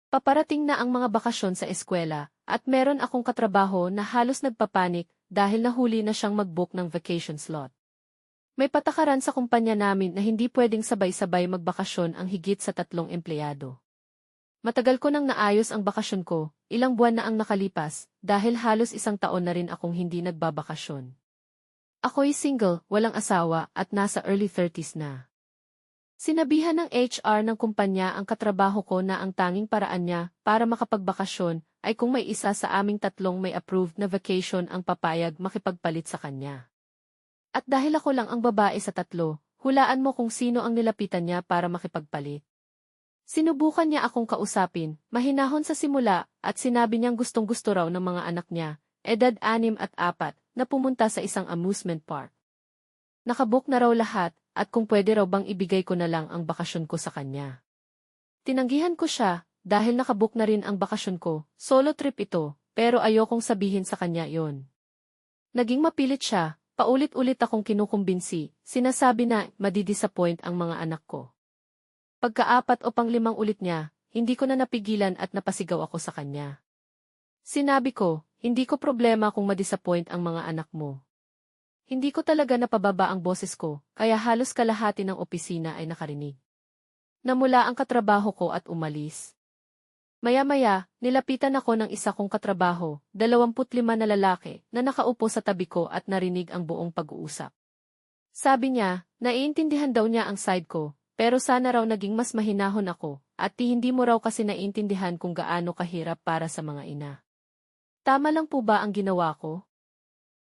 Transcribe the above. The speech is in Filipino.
Paparating na ang mga bakasyon sa eskwela, at meron akong katrabaho na halos nagpapanik dahil nahuli na siyang mag-book ng vacation slot. May patakaran sa kumpanya namin na hindi pwedeng sabay-sabay magbakasyon ang higit sa 3 empleyado. Matagal ko nang naayos ang bakasyon ko, ilang buwan na ang nakalipas, dahil halos 1 taon na rin akong hindi nagbabakasyon. Ako'y single, walang asawa, at nasa early 30s na. Sinabihan ng HR ng kumpanya ang katrabaho ko na ang tanging paraan niya para makapagbakasyon ay kung may isa sa aming 3 may approved na vacation ang papayag makipagpalit sa kanya. At dahil ako lang ang babae sa 3, hulaan mo kung sino ang nilapitan niya para makipagpalit. Sinubukan niya akong kausapin, mahinahon sa simula, at sinabi niyang gustong-gusto raw ng mga anak niya, edad 6 at 4, na pumunta sa isang amusement park. Nakabook na raw lahat, at kung pwede raw bang ibigay ko na lang ang bakasyon ko sa kanya. Tinanggihan ko siya, dahil nakabook na rin ang bakasyon ko, solo trip ito, pero ayokong sabihin sa kanya yon. Naging mapilit siya, paulit-ulit akong kinukumbinsi, sinasabi na madidisappoint ang mga anak ko. Pagka-4 o pang-5 ulit niya, hindi ko na napigilan at napasigaw ako sa kanya. Sinabi ko, hindi ko problema kung madisappoint ang mga anak mo. Hindi ko talaga napababa ang boses ko, kaya halos kalahati ng opisina ay nakarinig. Namula ang katrabaho ko at umalis. Maya-maya, nilapitan ako ng isa kong katrabaho, 25 na lalaki, na nakaupo sa tabi ko at narinig ang buong pag-uusap. Sabi niya, naiintindihan daw niya ang side ko, pero sana raw naging mas mahinahon ako, at hindi mo raw kasi naiintindihan kung gaano kahirap para sa mga ina. Tama lang po ba ang ginawa ko?